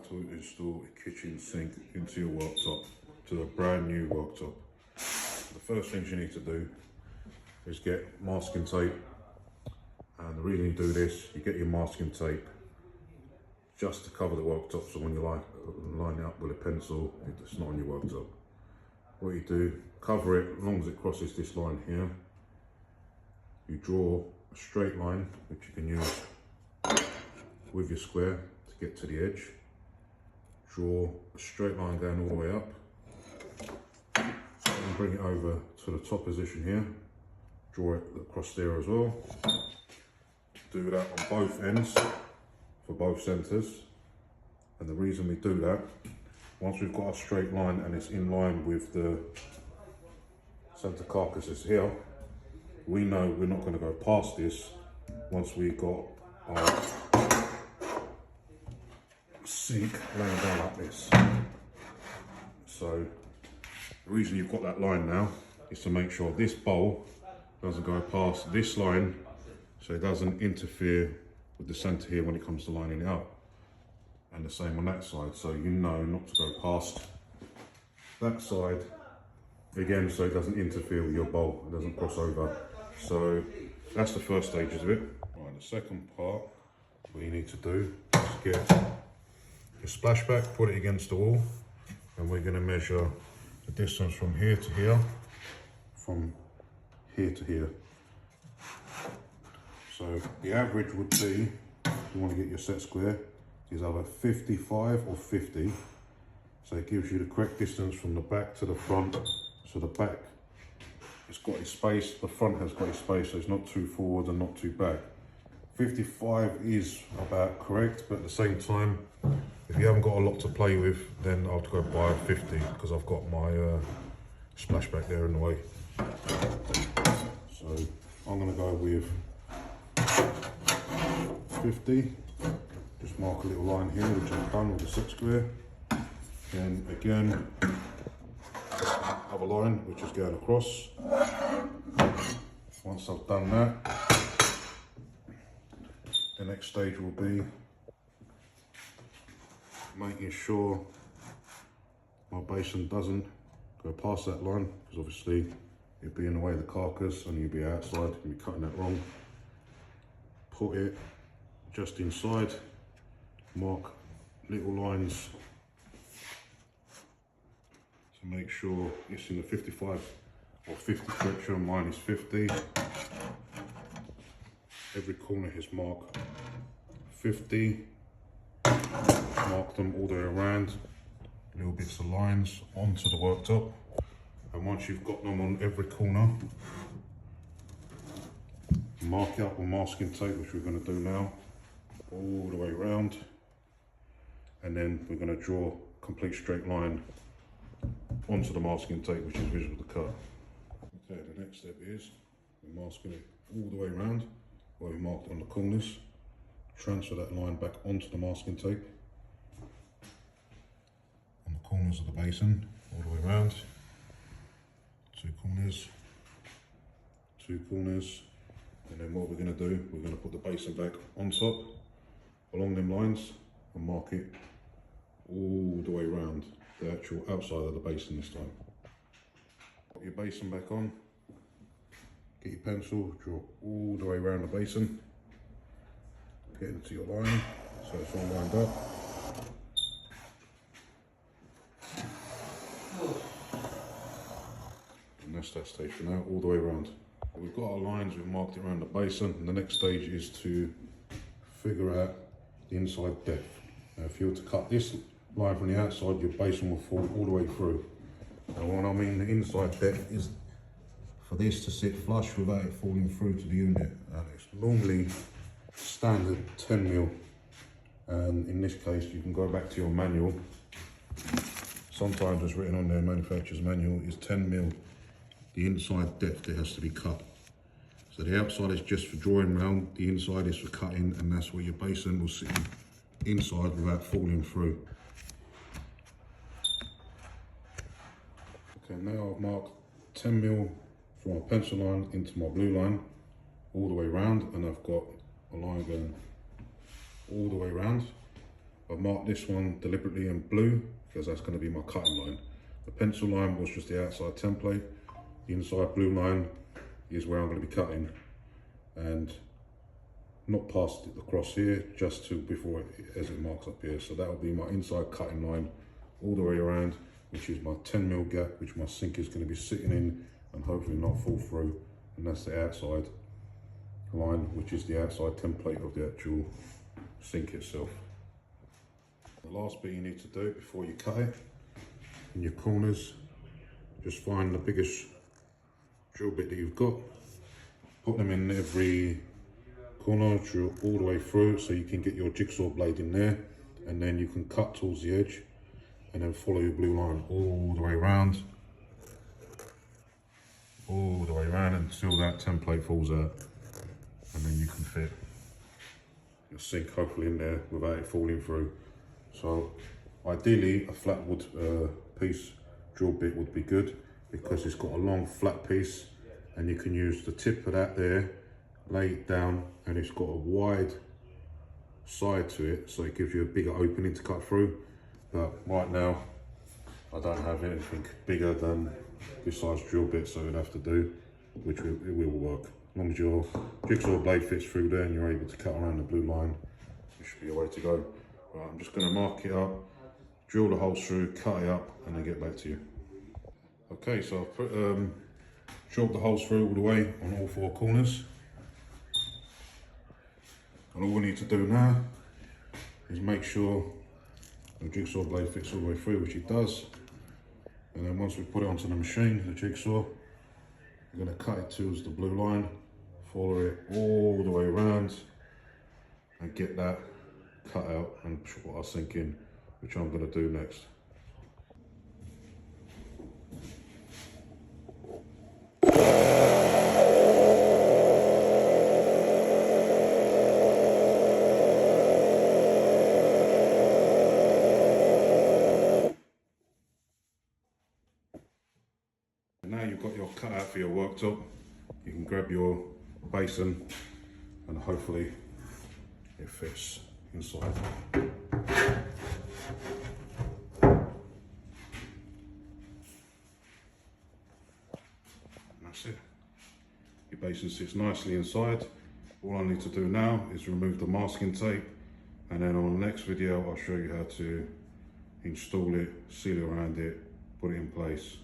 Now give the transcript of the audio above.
how to install a kitchen sink into your worktop, to a brand new worktop. The first things you need to do is get masking tape, and the reason you do this, you get your masking tape just to cover the worktop, so when you line it up with a pencil, it's not on your worktop. What you do, cover it as long as it crosses this line here. You draw a straight line, which you can use with your square to get to the edge. Draw a straight line going all the way up, and bring it over to the top position here. Draw it across there as well. Do that on both ends for both centres. And the reason we do that, once we've got a straight line and it's in line with the centre carcasses here, we know we're not going to go past this once we've got our sink laying down like this. So the reason you've got that line now is to make sure this bowl doesn't go past this line, so it doesn't interfere with the centre here when it comes to lining it up. And the same on that side, so you know not to go past that side again, so it doesn't interfere with your bowl, it doesn't cross over. So that's the first stages of it. Right, the second part, what you need to do is get your splashback, put it against the wall, and we're going to measure the distance from here to here, from here to here. So the average would be, if you want to get your set square, is either 55 or 50. So it gives you the correct distance from the back to the front. So the back, it's got its space, the front has got its space, so it's not too forward and not too back. 55 is about correct, but at the same time, if you haven't got a lot to play with, then I'll go by 50, because I've got my splashback there in the way. So I'm going to go with 50. Just mark a little line here, which I've done with the set square. And again, other line, which is going across. Once I've done that, the next stage will be making sure my basin doesn't go past that line, because obviously it'd be in the way of the carcass and you'd be outside and be cutting that wrong. Put it just inside, mark little lines to make sure it's in the 55 or 50 direction. Mine is 50. Every corner is marked 50. Mark them all the way around, little bits of lines onto the worktop. And once you've got them on every corner, mark it up with masking tape, which we're going to do now, all the way around. And then we're going to draw a complete straight line onto the masking tape, which is visible to cut. Okay, the next step is we're masking it all the way around where we marked on the corners. Transfer that line back onto the masking tape on the corners of the basin, all the way around. Two corners, and then what we're going to do, we're going to put the basin back on top along them lines and mark it all the way around the actual outside of the basin this time. Put your basin back on, get your pencil, draw all the way around the basin, get into your line so it's all lined up. And that's that stage for now, all the way around. We've got our lines, we've marked it around the basin, and the next stage is to figure out the inside depth. Now if you were to cut this line from the outside, your basin will fall all the way through. And when I mean the inside depth is for this to sit flush without it falling through to the unit. And it's normally standard 10 mil. And in this case, you can go back to your manual. Sometimes it's written on their manufacturer's manual is 10 mil. The inside depth that has to be cut. So the outside is just for drawing round, the inside is for cutting, and that's where your basin will sit inside without falling through. Okay, now I've marked 10 mil from my pencil line into my blue line, all the way round, and I've got a line going all the way round. I've marked this one deliberately in blue because that's going to be my cutting line. The pencil line was just the outside template. The inside blue line is where I'm going to be cutting, and not past it across here, just to before it, as it marks up here. So that will be my inside cutting line all the way around, which is my 10mm gap, which my sink is going to be sitting in and hopefully not fall through. And that's the outside line, which is the outside template of the actual sink itself. The last bit you need to do before you cut it, in your corners, just find the biggest drill bit that you've got, put them in every corner, drill all the way through so you can get your jigsaw blade in there, and then you can cut towards the edge and then follow your blue line all the way around, until that template falls out, and then you can fit your sink hopefully in there without it falling through. So ideally a flat wood piece drill bit would be good, because it's got a long flat piece and you can use the tip of that there, lay it down, and it's got a wide side to it, so it gives you a bigger opening to cut through. But right now I don't have anything bigger than this size drill bit, so it'll have to do, which it will work. As long as your jigsaw blade fits through there and you're able to cut around the blue line, it should be a way to go. Right, I'm just going to mark it up, drill the holes through, cut it up, and then get back to you. Okay, so I've put, drilled the holes through all the way on all 4 corners. And all we need to do now is make sure the jigsaw blade fits all the way through, which it does. And then once we put it onto the machine, the jigsaw, we're going to cut it towards the blue line, follow it all the way around, and get that cut out and put our sink in, which I'm going to do next. Now you've got your cutout for your worktop, you can grab your basin and hopefully it fits inside. And that's it. Your basin sits nicely inside. All I need to do now is remove the masking tape, and then on the next video I'll show you how to install it, seal it around it, put it in place.